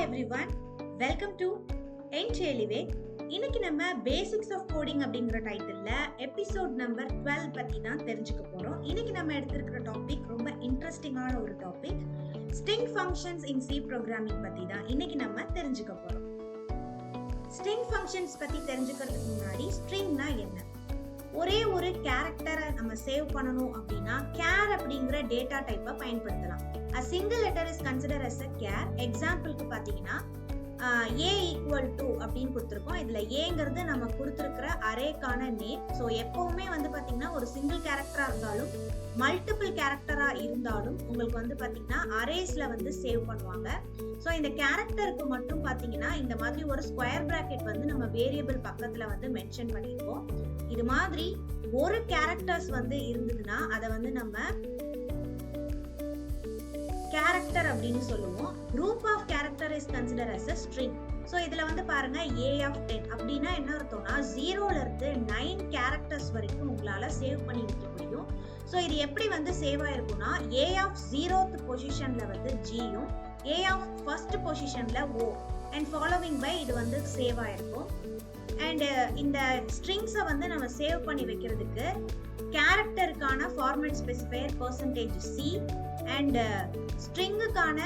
everyone, welcome to Enchelive. இன்னைக்கு நம்ம basics of coding அப்படிங்கிற டைட்டில்ல எபிசோட் நம்பர் 12 பத்தி தான் தெரிஞ்சுக்க போறோம். இன்னைக்கு நம்ம எடுத்திருக்கிற டாபிக் ரொம்ப இன்ட்ரெஸ்டிங்கான ஒரு டாபிக். ஸ்ட்ரிங் ஃபங்க்ஷன்ஸ் இன் சி ப்ரோக்ராமிங் பத்தி தான் இன்னைக்கு நம்ம தெரிஞ்சுக்க போறோம். ஸ்ட்ரிங் ஃபங்க்ஷன்ஸ் பத்தி தெரிஞ்சுக்கிறதுக்கு முன்னாடி ஸ்ட்ரிங்னா என்ன? ஒரே ஒரு கேரக்டரை நம்ம சேவ் பண்ணணும் அப்படின்னா கேர் அப்படிங்கிற டேட்டா டைப்பை பயன்படுத்தலாம். A single letter is considered as a char. எக்ஸாம்பிளுக்கு பார்த்தீங்கன்னா a ஈக்குவல் டு அப்படின்னு கொடுத்துருக்கோம். இதுல ஏங்கிறது நம்ம கொடுத்துருக்கிற அரேக்கான நேம். ஸோ எப்பவுமே வந்து பார்த்தீங்கன்னா ஒரு சிங்கிள் கேரக்டரா இருந்தாலும் மல்டிபிள் கேரக்டரா இருந்தாலும் உங்களுக்கு வந்து பார்த்தீங்கன்னா அரேஸ்ல வந்து சேவ் பண்ணுவாங்க. ஸோ இந்த கேரக்டருக்கு மட்டும் பார்த்தீங்கன்னா இந்த மாதிரி ஒரு ஸ்கொயர் பிராக்கெட் வந்து நம்ம வேரியபிள் பக்கத்துல வந்து மென்ஷன் பண்ணியிருக்கோம். இது மாதிரி ஒரு கேரக்டர்ஸ் வந்து இருந்ததுன்னா அதை வந்து நம்ம கேரக்டர் அப்படின்னு சொல்லுவோம். Group of character is consider as a string. So இதுல வந்து பாருங்க a of 10 அப்படின்னா என்ன அர்த்தம்னா 0ல இருந்து 9 கேரக்டர்ஸ் வரைக்கும் உங்களால சேவ் பண்ணி வைக்க முடியும். ஸோ இது எப்படி வந்து சேவ் ஆயிருக்கும்னா a of 0th பொசிஷன்ல வந்து g-யும் a of first பொசிஷன்ல o அண்ட் ஃபாலோவிங் பை இது வந்து சேவ் ஆயிருக்கும். அண்ட் இந்த ஸ்ட்ரிங்ஸை வந்து நம்ம சேவ் பண்ணி வைக்கிறதுக்கு கேரக்டருக்கான ஃபார்மேட் ஸ்பெசிஃபையர் %c அண்ட் ஸ்ட்ரிங்குக்கான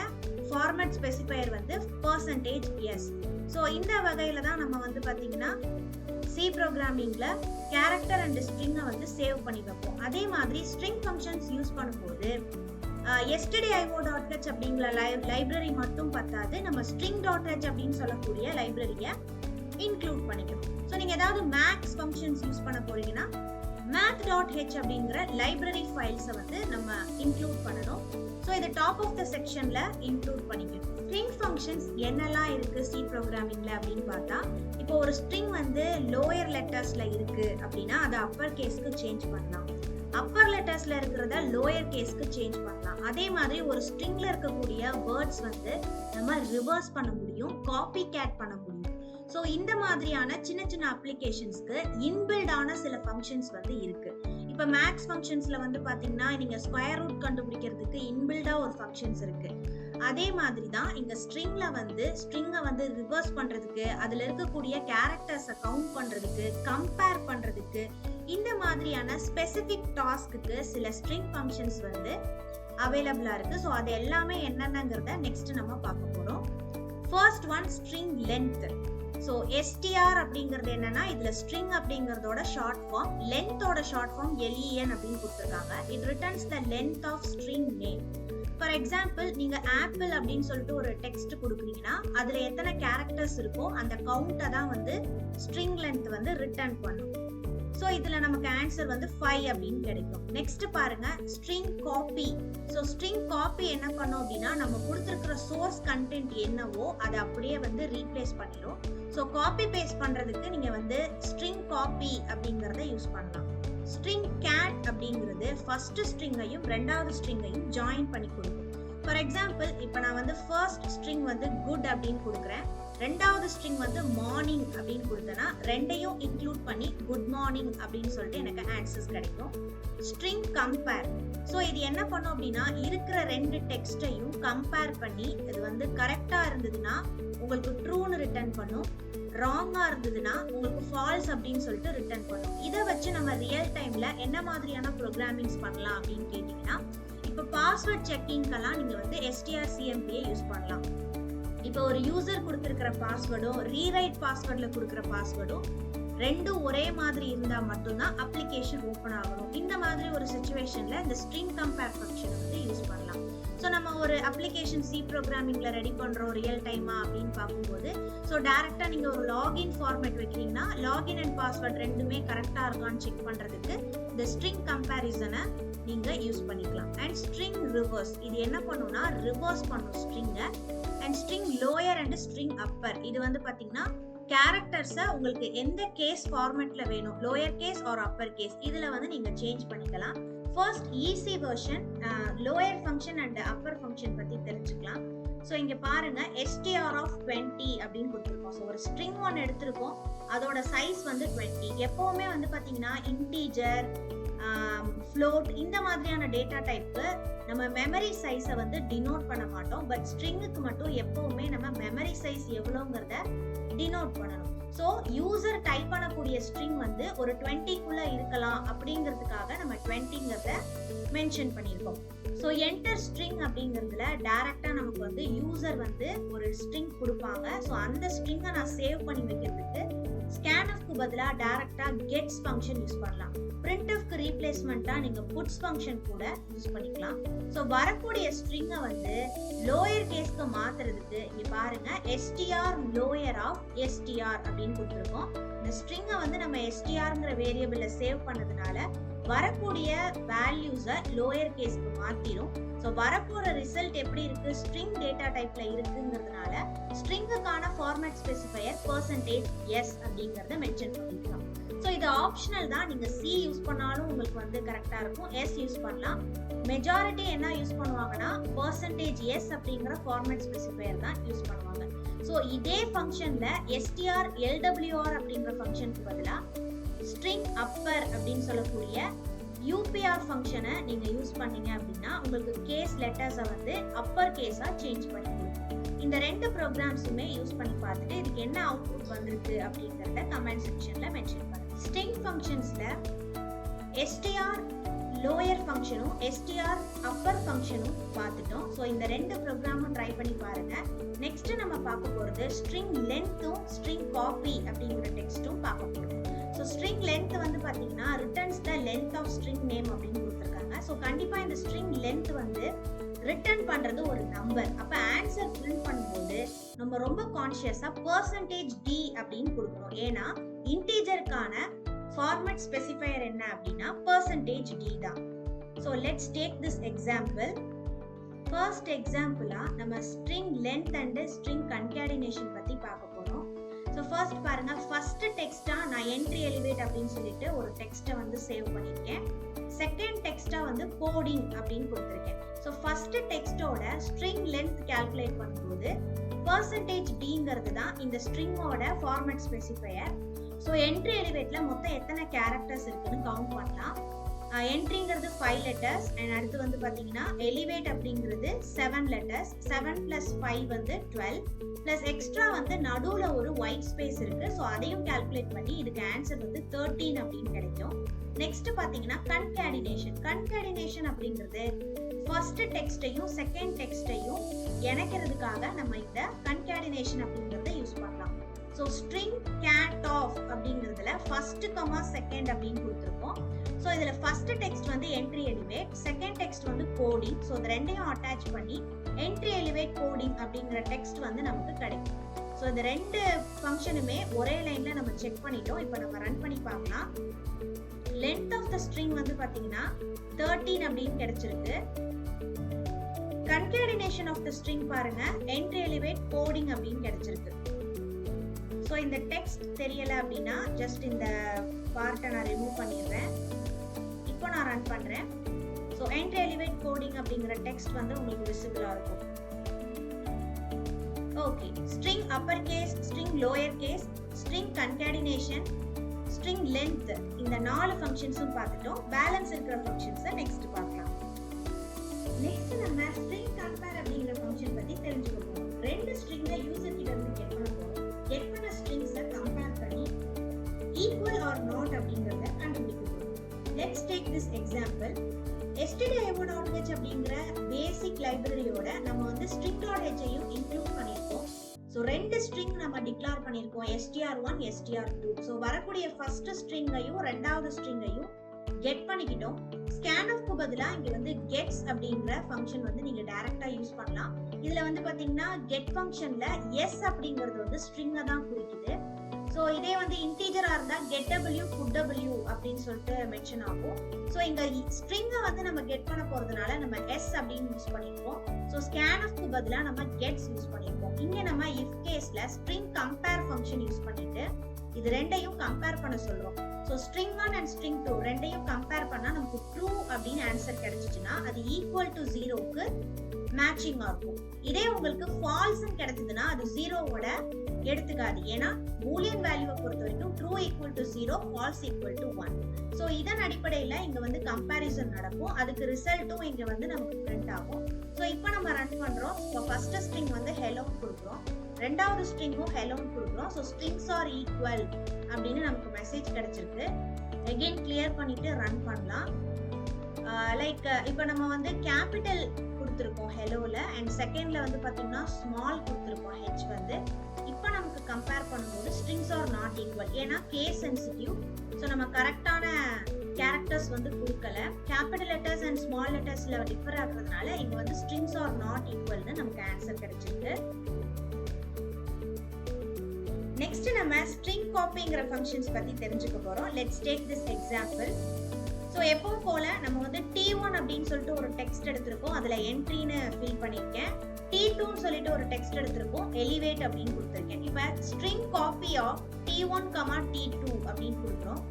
ஃபார்மேட் ஸ்பெசிஃபையர் வந்து %s. ஸோ இந்த வகையில தான் நம்ம வந்து பார்த்தீங்கன்னா சி ப்ரோக்ராமிங்ல கேரக்டர் அண்ட் ஸ்ட்ரிங்கை வந்து சேவ் பண்ணி வைப்போம். அதே மாதிரி ஸ்ட்ரிங் ஃபங்க்ஷன்ஸ் யூஸ் பண்ணும்போது yesterday.io.h அப்படிங்கிற லைப்ரரி மட்டும் பத்தாது, நம்ம string.h அப்படின்னு சொல்லக்கூடிய லைப்ரரியை இன்க்ளூட் பண்ணிக்கணும். ஸோ நீங்க ஏதாவது மேக்ஸ் ஃபங்க்ஷன்ஸ் யூஸ் பண்ண போறீங்கன்னா math.h அப்படிங்கிற லைப்ரரி ஃபைல்ஸை வந்து நம்ம இன்க்ளூட் பண்ணணும். ஸோ இது டாப் ஆஃப் த செக்ஷன்ல இன்க்ளூட் பண்ணிக்கணும். ஸ்ட்ரிங் ஃபங்க்ஷன்ஸ் என்னெல்லாம் இருக்கு சி ப்ரோக்ராமிங்ல அப்படின்னு பார்த்தா, இப்போ ஒரு ஸ்ட்ரிங் வந்து லோயர் லெட்டர்ஸ்ல இருக்கு அப்படின்னா அதை அப்பர் கேஸ்க்கு சேஞ்ச் பண்ணலாம். அப்பர் லெட்டர்ஸ்ல இருக்கிறத லோயர் கேஸ்க்கு சேஞ்ச் பண்ணலாம். அதே மாதிரி ஒரு ஸ்ட்ரிங்ல இருக்கக்கூடிய வேர்ட்ஸ் வந்து நம்ம ரிவர்ஸ் பண்ண முடியும், காப்பி கேட் பண்ண முடியும். ஸோ இந்த மாதிரியான சின்ன சின்ன அப்ளிகேஷன்ஸ்க்கு இன்பில்டான சில ஃபங்க்ஷன்ஸ் வந்து இருக்கு. இப்போ மேக்ஸ் ஃபங்க்ஷன்ஸ்ல வந்து பாத்தீங்கன்னா நீங்க ஸ்கொயர் ரூட் கண்டுபிடிக்கிறதுக்கு இன்பில்டா ஒரு ஃபங்க்ஷன்ஸ் இருக்கு. அதே மாதிரி தான் இங்க ஸ்ட்ரிங்ல வந்து ஸ்ட்ரிங்கை வந்து ரிவர்ஸ் பண்றதுக்கு, அதுல இருக்கக்கூடிய கேரக்டர்ஸை கவுண்ட் பண்றதுக்கு, கம்பேர் பண்றதுக்கு, இந்த மாதிரியான ஸ்பெசிபிக் டாஸ்க்கு சில ஸ்ட்ரிங் ஃபங்க்ஷன்ஸ் வந்து அவைலபிளா இருக்கு. ஸோ அது எல்லாமே என்னென்னங்கிறத நெக்ஸ்ட் நம்ம பார்க்க போறோம். First one string length. So str அப்படிங்கிறது என்னன்னா இதுல ஸ்ட்ரிங் அப்படிங்கறதோட ஷார்ட் ஃபார்ம், லென்த்தோட ஷார்ட் ஃபார்ம் len அப்படின்னு கொடுத்துருக்காங்க. It returns the length of string name. For example நீங்க ஆப்பிள் அப்படின்னு சொல்லிட்டு ஒரு டெக்ஸ்ட் கொடுக்குறீங்கன்னா அதுல எத்தனை கேரக்டர்ஸ் இருக்கோ அந்த கவுண்டை தான் வந்து ஸ்ட்ரிங் லென்த் வந்து ரிட்டர்ன் பண்ணும். ஸோ இதுல நமக்கு ஆன்சர் வந்து 5 அப்படின்னு கிடைக்கும். நெக்ஸ்ட் பாருங்க string copy. So string copy என்ன பண்ணோம் அப்படின்னா நம்ம கொடுத்துருக்கிற சோர்ஸ் கண்டென்ட் என்னவோ அதை அப்படியே வந்து ரீப்ளேஸ் பண்ணிடும். ஸோ காப்பி பேஸ்ட் பண்றதுக்கு நீங்க வந்து ஸ்ட்ரிங் காப்பி அப்படிங்கறத யூஸ் பண்ணலாம். ஸ்ட்ரிங் கேட் அப்படிங்கிறது ஃபர்ஸ்ட் ஸ்ட்ரிங்கையும் ரெண்டாவது ஸ்ட்ரிங்கையும் ஜாயின் பண்ணி கொடுக்கும். ஃபார் எக்ஸாம்பிள் இப்போ நான் வந்து ஃபர்ஸ்ட் ஸ்ட்ரிங் வந்து குட் அப்படின்னு கொடுக்குறேன், ரெண்டாவது ஸ்ட்ரிங் வந்து மார்னிங் அப்படின்னு கொடுத்தேன்னா ரெண்டையும் இன்க்ளூட் பண்ணி குட் மார்னிங் அப்படின்னு சொல்லிட்டு எனக்கு ஆன்சர்ஸ் கிடைக்கும். String compare. ஸோ இது என்ன பண்ணும் அப்படின்னா இருக்கிற ரெண்டு டெக்ஸ்டையும் கம்பேர் பண்ணி இது வந்து கரெக்டா இருந்ததுன்னா உங்களுக்கு ட்ரூன்னு ரிட்டர்ன் பண்ணும், ராங்கா இருந்ததுன்னா உங்களுக்கு ஃபால்ஸ் அப்படின்னு சொல்லிட்டு ரிட்டர்ன் பண்ணும். இதை வச்சு நம்ம ரியல் டைம்ல என்ன மாதிரியான ப்ரோக்ராமிங்ஸ் பண்ணலாம் அப்படின்னு கேட்டீங்கன்னா, இப்போ பாஸ்வேர்ட் செக்கிங்கெல்லாம் நீங்க வந்து strcmp யூஸ் பண்ணலாம். இப்போ ஒரு யூசர் கொடுத்துருக்கிற பாஸ்வேர்டும் ரீரைட் பாஸ்வேர்ட்ல கொடுக்குற பாஸ்வேர்டும் ரெண்டும் ஒரே மாதிரி இருந்தா மட்டும்தான் அப்ளிகேஷன் ஓப்பன் ஆகணும். இந்த மாதிரி ஒரு சிச்சுவேஷன்ல இந்த ஸ்ட்ரிங் கம்பேர் ஃபங்க்ஷன் வந்து யூஸ் பண்ணலாம். ஸோ நம்ம ஒரு அப்ளிகேஷன் சி ப்ரோக்ராமிங்ல ரெடி பண்றோம் ரியல் டைமா அப்படின்னு பார்க்கும்போது, ஸோ டைரக்டா நீங்க ஒரு லாகின் ஃபார்மேட் வைக்கிறீங்கன்னா லாகின் அண்ட் பாஸ்வேர்ட் ரெண்டுமே கரெக்டா இருக்கான்னு செக் பண்றதுக்கு இந்த ஸ்ட்ரிங் கம்பேரிசனை நீங்க யூஸ் பண்ணிக்கலாம். And string reverse. இது என்ன பண்ணும்னா ரிவர்ஸ் பண்ணும் ஸ்ட்ரிங்கை. And string lower and string upper. இது வந்து பாத்தீங்கன்னா கேரக்டர்ஸை உங்களுக்கு எந்த கேஸ் ஃபார்மேட்ல வேணும், lower case or upper case, இதுல வந்து நீங்க சேஞ்ச் பண்ணிக்கலாம். First easy version lower function and upper function பத்தி தெரிஞ்சுக்கலாம். ஸோ இங்க பாருங்க str of 20 அப்படின்னு கொடுத்துருக்கோம். ஸோ ஒரு ஸ்ட்ரிங் ஒன்று எடுத்திருக்கோம், அதோட சைஸ் வந்து 20. எப்பவுமே வந்து பாத்தீங்கன்னா இன்டீஜர், ஃப்ளோட் இந்த மாதிரியான டேட்டா டைப்பு நம்ம மெமரி சைஸை வந்து டினோட் பண்ண மாட்டோம். பட் ஸ்ட்ரிங்குக்கு மட்டும் எப்பவுமே நம்ம மெமரி சைஸ் எவ்வளோங்கிறத டினோட் பண்ணணும். ஸோ யூசர் டைப் பண்ணக்கூடிய ஸ்ட்ரிங் வந்து ஒரு 20க்குள்ள இருக்கலாம் அப்படிங்கிறதுக்காக நம்ம 20ங்கிறத மென்ஷன் பண்ணியிருக்கோம். ஸோ என்டர் ஸ்ட்ரிங் அப்படிங்கிறதுல டைரக்டா நமக்கு வந்து யூசர் வந்து ஒரு ஸ்ட்ரிங் கொடுப்பாங்க. ஸோ அந்த ஸ்ட்ரிங்கை நான் சேவ் பண்ணி வைக்கிறதுக்கு ஸ்கேன்எஃப்க்கு பதிலாக டைரக்டா கெட்ஸ் ஃபங்க்ஷன் யூஸ் பண்ணலாம். பிரிண்ட்எஃப்க்கு ரீப்ளேஸ்மெண்ட்டா நீங்க புட்ஸ் ஃபங்க்ஷன் கூட யூஸ் பண்ணிக்கலாம். ஸோ வரக்கூடிய ஸ்ட்ரிங்கை வந்து லோயர் கேஸ்க்கு மாத்துறதுக்கு இங்க பாருங்க str lower of str அப்படின்னு கொடுத்துருக்கோம். இந்த ஸ்ட்ரிங்கை வந்து நம்ம strங்கிற வேரியபிள்ல சேவ் பண்ணதுனால வரக்கூடிய வேல்யூஸை லோயர் கேஸ்க்கு மாத்திரும். ஸோ வரப்போற ரிசல்ட் எப்படி இருக்கு, ஸ்ட்ரிங் டேட்டா டைப்ல இருக்குங்கிறதுனால ஸ்ட்ரிங்குக்கான ஃபார்மேட் ஸ்பெசிஃபையர் %s அப்படிங்கறத மென்ஷன் பண்ணிக்கலாம். ஸோ இது ஆப்ஷனல் தான், நீங்க C யூஸ் பண்ணாலும் உங்களுக்கு வந்து கரெக்டா இருக்கும், S யூஸ் பண்ணலாம். மெஜாரிட்டி என்ன யூஸ் பண்ணுவாங்கன்னா %s அப்படிங்கிற ஃபார்மேட் ஸ்பெசிஃபையர் தான் யூஸ் பண்ணுவாங்க. ஸோ இதே ஃபங்க்ஷன்ல str lwr அப்படிங்கிற ஃபங்க்ஷனுக்கு பதிலா ஸ்ட்ரிங் அப்பர் அப்படின்னு சொல்லக்கூடிய UPR ஃபங்க்ஷனை நீங்க யூஸ் பண்ணீங்க அப்படின்னா உங்களுக்கு கேஸ் லெட்டர்ஸை வந்து அப்பர் கேஸா சேஞ்ச் பண்ணி கொடுக்கும். இந்த ரெண்டு ப்ரோக்ராம்ஸுமே யூஸ் பண்ணி பார்த்துட்டு இதுக்கு என்ன அவுட்புட் வந்திருக்கு அப்படிங்கறத கமெண்ட் செக்ஷன்ல மென்ஷன் பண்ணுங்க. ஸ்ட்ரிங் ஃபங்க்ஷன்ஸ்ல str லோயர் ஃபங்க்ஷனும் str அப்பர் ஃபங்க்ஷனும் பார்த்துட்டோம். ஸோ இந்த ரெண்டு ப்ரோக்ராமும் ட்ரை பண்ணி பாருங்க. நெக்ஸ்ட் நம்ம பார்க்க போறது ஸ்ட்ரிங் லென்த்தும் ஸ்ட்ரிங் காப்பி அப்படிங்கிற டெக்ஸ்ட்டும் பார்க்க போறோம். ஸோ ஸ்ட்ரிங் லென்த் வந்து பார்த்தீங்கன்னா returns the length of string name அப்படின்னு கொடுத்துருக்காங்க. ஸோ கண்டிப்பாக இந்த ஸ்ட்ரிங் லென்த் வந்து ரிட்டர்ன் பண்ணுறது ஒரு நம்பர். அப்போ ஆன்சர் பிரிண்ட் பண்ணும்போது நம்ம ரொம்ப கான்ஷியஸாக %d அப்படின்னு கொடுக்கணும். ஏன்னா இன்டீஜருக்கான ஃபார்மேட் ஸ்பெசிஃபையர் என்ன அப்படின்னா %d தான். So let's take this example. First எக்ஸாம்பிளா நம்ம string length and string concatenation பற்றி பார்க்க போகிறோம். ஸோ ஃபர்ஸ்ட் பாருங்க, ஃபர்ஸ்ட் டெக்ஸ்டா நான் என்ட்ரி எலிவேட் அப்படின்னு சொல்லிட்டு ஒரு டெக்ஸ்ட்டை வந்து சேவ் பண்ணியிருக்கேன். செகண்ட் டெக்ஸ்டா வந்து கோடிங் அப்படின்னு கொடுத்துருக்கேன். ஸோ ஃபர்ஸ்ட் டெக்ஸ்டோட ஸ்ட்ரிங் லென்த் கால்குலேட் பண்ணும்போது %dங்கிறது தான் இந்த ஸ்ட்ரிங்கோட ஃபார்மேட் ஸ்பெசிஃபையர். ஸோ என்ட்ரி எலிவேட்ல மொத்தம் எத்தனை கேரக்டர்ஸ் இருக்குன்னு கவுண்ட் பண்ணலாம். என்ட்ரிங்கிறது 5 லெட்டர்ஸ் அண்ட் அடுத்து வந்து பார்த்தீங்கன்னா எலிவேட் அப்படிங்கிறது 7 லெட்டர்ஸ், 7 + 5 வந்து 12 ப்ளஸ் எக்ஸ்ட்ரா வந்து நடுவில் ஒரு ஒயிட் ஸ்பேஸ் இருக்கு. ஸோ அதையும் கால்குலேட் பண்ணி இதுக்கு ஆன்சர் வந்து 13 அப்படின்னு கிடைக்கும். நெக்ஸ்ட் பார்த்தீங்கன்னா கன்கேடினேஷன் அப்படிங்கிறது ஃபர்ஸ்ட் டெக்ஸ்டையும் செகண்ட் டெக்ஸ்டையும் இணைக்கிறதுக்காக நம்ம இந்த கன்கேடினேஷன் அப்படிங்கிறத யூஸ் பண்ணலாம். ஸோ ஸ்ட்ரிங் கேட் ஆஃப் அப்படிங்கிறதுல ஃபர்ஸ்ட் கமா செகண்ட் அப்படின்னு கொடுத்துருக்கோம். ஸோ இதில் ஃபர்ஸ்ட் டெக்ஸ்ட் வந்து என்ட்ரி எலிவேட், செகண்ட் டெக்ஸ்ட் வந்து கோடிங். ஸோ இது ரெண்டையும் அட்டாச் பண்ணி என்ட்ரி எலிவேட் கோடிங் அப்படிங்கிற டெக்ஸ்ட் வந்து நமக்கு கிடைக்கும். ஸோ இந்த ரெண்டு ஃபங்க்ஷனுமே ஒரே லைன்ல நம்ம செக் பண்ணிட்டோம். இப்போ நம்ம ரன் பண்ணி பார்க்கலாம். லென்த் ஆஃப் த ஸ்ட்ரிங் வந்து பார்த்தீங்கன்னா 13 அப்படின்னு கிடைச்சிருக்கு. கன்கேடினேஷன் ஆஃப் த ஸ்ட்ரிங் பாருங்க, என்ட்ரி எலிவேட் கோடிங் அப்படின்னு கிடைச்சிருக்கு. ஸோ இந்த டெக்ஸ்ட் தெரியல அப்படின்னா ஜஸ்ட் இந்த பார்ட்டை நான் ரிமூவ் பண்ணிடுறேன். இப்போ நான் ரன் பண்றேன். ஸோ என்ட்ரி எலிவேட் கோடிங் அப்படிங்கிற டெக்ஸ்ட் வந்து உங்களுக்கு விசிபிளா இருக்கும். Okay, string upper case, string lower case, string concatenation, string length, இந்த 4 ஃபங்க்ஷன்ஸும் பார்த்துட்டோம். பேலன்ஸ் இருக்கிற ஃபங்க்ஷன்ஸை நெக்ஸ்ட் பார்க்கலாம். நெக்ஸ்ட் நம்ம ஸ்ட்ரிங் கம்பேர் அப்படிங்கிற ஃபங்க்ஷன் பத்தி தெரிஞ்சுக்க போறோம். ரெண்டு ஸ்ட்ரிங்கை யூசர் கிட்ட இருந்து கெட் பண்ண போறோம். கெட் பண்ண ஸ்ட்ரிங்ஸை கம்பேர் பண்ணி ஈக்குவல் ஆர் நாட் அப்படிங்கறத கண்டுபிடிக்க போறோம். Let's take this example. stdio.h அப்படிங்கிற பேசிக் லைப்ரரியோட நம்ம வந்து string.h-ஐயும் இன்க்ளூட் பண்ணிருக்கோம். ஸோ ரெண்டு ஸ்ட்ரிங் நம்ம டிக்ளேர் பண்ணிருக்கோம், str1 str2. ஸோ வரக்கூடிய ஃபர்ஸ்ட் ஸ்ட்ரிங்கையும் ரெண்டாவது ஸ்ட்ரிங்கையும் கெட் பண்ணிக்கிட்டோம். ஸ்கேன்எஃப்க்கு பதிலாக இங்க வந்து கெட்ஸ் அப்படிங்கிற ஃபங்க்ஷன் வந்து நீங்க டைரக்டா யூஸ் பண்ணலாம். இதுல வந்து பாத்தீங்கன்னா கெட் ஃபங்க்ஷன்ல எஸ் அப்படிங்கிறது வந்து ஸ்ட்ரிங்கை தான் குறிக்குது. ஸோ இதே வந்து இன்டீஜரா இருந்தா getw putw அப்படின்னு சொல்லிட்டு மென்ஷன் ஆகும். ஸோ இங்க ஸ்ட்ரிங்கை வந்து நம்ம கெட் பண்ண போறதுனால நம்ம எஸ் அப்படின்னு யூஸ் பண்ணிருக்கோம். ஸோ ஸ்கேன்எஃப்க்கு பதிலாக நம்ம கெட்ஸ் யூஸ் பண்ணிருக்கோம். இங்க நம்ம இஃப் கேஸ்ல ஸ்ட்ரிங் கம்பேர் ஃபங்க்ஷன் யூஸ் பண்ணிட்டு இது ரெண்டையும் கம்பேர் பண்ண சொல்றோம். ஸோ ஸ்ட்ரிங் 1 அண்ட் ஸ்ட்ரிங் 2 ரெண்டையும் கம்பேர் பண்ணா நமக்கு ட்ரூ அப்படின்னு ஆன்சர் கிடைச்சிச்சுன்னா அது ஈக்குவல் டு 0க்கு மேட்சிங்கா இருக்கும். இதே உங்களுக்கு ஃபால்ஸ்னு கிடைச்சதுன்னா அது 0வோட எடுத்துக்காது. ஏன்னா பூலியன் வேல்யூவை பொறுத்த வரைக்கும் true equal to 0, false equal to 1. So இதன் அடிப்படையில் இங்க வந்து கம்பேரிசன் நடக்கும். அதுக்கு ரிசல்ட்டும் இங்க வந்து நமக்கு பிரிண்ட் ஆகும். ஸோ இப்போ நம்ம ரன் பண்றோம். இப்போ ஃபர்ஸ்ட் ஸ்ட்ரிங் வந்து ஹெலோன்னு கொடுக்குறோம், ரெண்டாவது ஸ்ட்ரிங்கும் ஹெலோன்னு கொடுக்குறோம். ஸோ ஸ்ட்ரிங்ஸ் ஆர் ஈக்குவல் அப்படின்னு நமக்கு மெசேஜ் கிடைச்சிருக்கு. அகைன் கிளியர் பண்ணிட்டு ரன் பண்ணலாம். லைக் இப்போ நம்ம வந்து கேபிட்டல் கொடுத்துருக்கோம் ஹெலோல, அண்ட் செகண்ட்ல வந்து பாத்தீங்கன்னா ஸ்மால் கொடுத்துருக்கோம் ஹெச் வந்து. இப்போ நமக்கு கம்பேர் பண்ணும்போது ஸ்ட்ரிங்ஸ் ஆர் நாட் ஈக்குவல், ஏன்னா கேஸ் சென்சிட்டிவ். ஸோ நம்ம கரெக்டான கேரக்டர்ஸ் வந்து கொடுக்கல. கேபிட்டல் லெட்டர்ஸ் அண்ட் ஸ்மால் லெட்டர்ஸ்ல டிஃபர் ஆகுறதுனால இங்க வந்து ஸ்ட்ரிங்ஸ் ஆர் நாட் ஈக்குவல்னு நமக்கு ஆன்சர் கிடைச்சிருக்கு. நெக்ஸ்ட் நம்ம ஸ்ட்ரிங் காப்பிங்கிற ஃபங்க்ஷன்ஸ் பத்தி தெரிஞ்சுக்க போறோம். Let's take this example. So எப்பவும் போல நம்ம வந்து T1 அப்படின்னு சொல்லிட்டு ஒரு டெக்ஸ்ட் எடுத்திருக்கோம், அதுல என்ட்ரின்னு ஃபில் பண்ணியிருக்கேன். T2ன்னு சொல்லிட்டு ஒரு டெக்ஸ்ட் எடுத்திருக்கோம், எலிவேட் அப்படின்னு கொடுத்துருக்கேன். இப்போ string copy of T1, T2 அப்படின்னு கொடுக்குறோம்.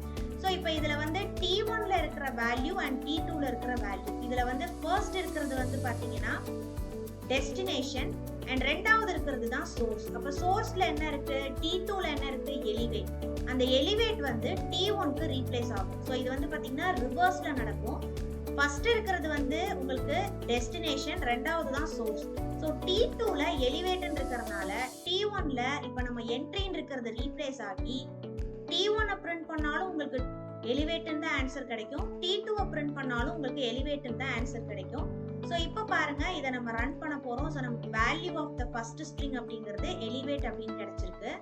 ஸோ இப்போ இதுல வந்து T1ல இருக்கிற வேல்யூ அண்ட் T2ல இருக்கிற வேல்யூ, இதுல வந்து ஃபர்ஸ்ட் இருக்கிறது வந்து பாத்தீங்கன்னா டெஸ்டினேஷன் அண்ட் ரெண்டாவது இருக்கிறது தான் சோர்ஸ். அப்ப சோர்ஸ்ல என்ன இருக்கு, T2ல என்ன இருக்கு, எலிவேட். அந்த எலிவேட் வந்து T1க்கு ரீப்ளேஸ் ஆகும். ஸோ இது வந்து பாத்தீங்கன்னா ரிவர்ஸ்ல நடக்கும். ஃபர்ஸ்ட் இருக்கிறது வந்து உங்களுக்கு டெஸ்டினேஷன், ரெண்டாவது தான் சோர்ஸ். ஸோ T2ல எலிவேட் இருக்கிறதுனால T1ல இப்ப நம்ம என்ட்ரின்னு இருக்கிறது ரீப்ளேஸ் ஆகி T1 பிரிண்ட் பண்ணாலும் உங்களுக்கு எலிவேட்னு தான் ஆன்சர் கிடைக்கும், T2 பிரிண்ட் பண்ணாலும் உங்களுக்கு எலிவேட்னு தான் ஆன்சர் கிடைக்கும். ஸோ இப்போ பாருங்க, இதை நம்ம ரன் பண்ண போறோம். ஸோ நமக்கு value of the first string அப்படிங்கிறது எலிவேட் அப்படின்னு கிடைச்சிருக்கு.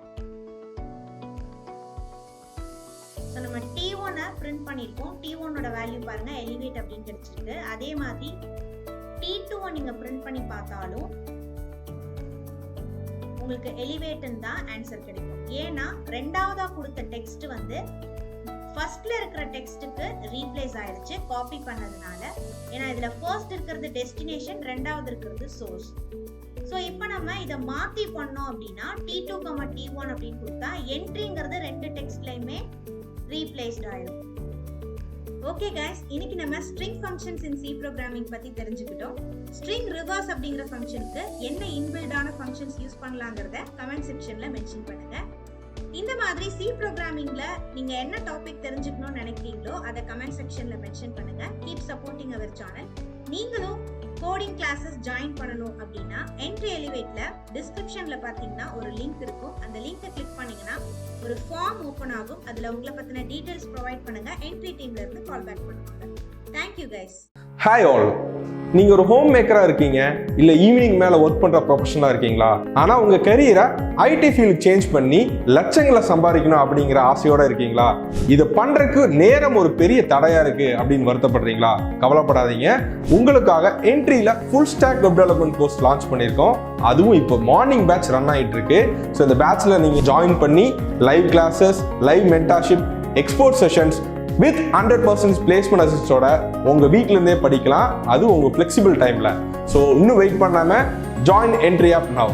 ஸோ நம்ம T1 பிரிண்ட் பண்ணிருக்கோம், T1ஓட வேல்யூ பாருங்க எலிவேட் அப்படின்னு கிடைச்சிருக்கு. அதே மாதிரி T2 நீங்க பிரிண்ட் பண்ணி பார்த்தாலும் உங்களுக்கு எலிவேட்னு தான் ஆன்சர் கிடைக்கும். ஏன்னா ரெண்டாவதா கொடுத்த டெக்ஸ்ட் வந்து ஃபர்ஸ்ட்ல இருக்கிற டெக்ஸ்ட்டுக்கு ரீப்ளேஸ் ஆயிடுச்சு காப்பி பண்ணதுனால. ஏன்னா இதுல ஃபர்ஸ்ட் இருக்கிறது டெஸ்டினேஷன், ரெண்டாவது இருக்கிறது சோர்ஸ். ஸோ இப்போ நம்ம இதை மாத்தி பண்ணோம் அப்படின்னா T2, T1 அப்படின்னு கொடுத்தா என்ட்ரிங்கிறது ரெண்டு டெக்ஸ்ட்லயுமே ரீப்ளேஸ்ட் ஆயிடும். ஓகே கைஸ், இன்னைக்கு நம்ம ஸ்ட்ரிங் ஃபங்க்ஷன்ஸ் இன் சி ப்ரோக்ராமிங் பத்தி தெரிஞ்சுக்கிட்டோம். ஸ்ட்ரிங் ரிவர்ஸ் அப்படிங்கிற ஃபங்க்ஷனுக்கு என்ன இன்பில்டான ஃபங்க்ஷன்ஸ் யூஸ் பண்ணலாங்கிறத கமெண்ட் செக்ஷன்ல மென்ஷன் பண்ணுங்க. இந்த மாதிரி சி ப்ரோக்ராமிங்ல நீங்க என்ன டாபிக் தெரிஞ்சுக்கணும்னு நினைக்கிறீங்களோ அதை கமெண்ட் செக்ஷன்ல மென்ஷன் பண்ணுங்க. Keep supporting our channel. நீங்களும் கோடிங் கிளாஸஸ் ஜாயின் பண்ணணும் அப்படின்னா என்ட்ரி எலிவேட்ல டிஸ்கிரிப்ஷன்ல பாத்தீங்கன்னா ஒரு லிங்க் இருக்கும். அந்த லிங்கை கிளிக் பண்ணீங்கன்னா ஒரு ஃபார்ம் ஓபன் ஆகும். அதுல உங்களை பத்தின டீடைல்ஸ் ப்ரொவைட் பண்ணுங்க. என்ட்ரி டீம்ல இருந்து கால் பேக் பண்ணுவாங்க. Thank you guys. ஹாய் ஆல், நீங்கள் ஒரு ஹோம் மேக்கராக இருக்கீங்க, இல்லை ஈவினிங் மேலே ஒர்க் பண்ணுற ப்ரொஃபஷனலாக இருக்கீங்களா? ஆனால் உங்கள் கரியரை ஐடி ஃபீல்டு சேஞ்ச் பண்ணி லட்சங்களை சம்பாதிக்கணும் அப்படிங்கிற ஆசையோடு இருக்கீங்களா? இதை பண்ணுறதுக்கு நேரம் ஒரு பெரிய தடையாக இருக்குது அப்படின்னு வருத்தப்படுறீங்களா? கவலைப்படாதீங்க, உங்களுக்காக என்ட்ரியில் full stack web development course launch பண்ணியிருக்கோம். அதுவும் இப்போ மார்னிங் பேட்ச் ரன் ஆகிட்டு இருக்கு. ஸோ இந்த பேட்ச்சில் நீங்கள் ஜாயின் பண்ணி live classes, live mentorship, expert sessions with 100% placement அசிஸ்டோட உங்கள் வீட்டிலேருந்தே படிக்கலாம். அது உங்கள் ஃப்ளெக்சிபிள் டைமில். ஸோ இன்னும் வெயிட் பண்ணாமல் ஜாயின் என்ட்ரி ஆப் நவ்.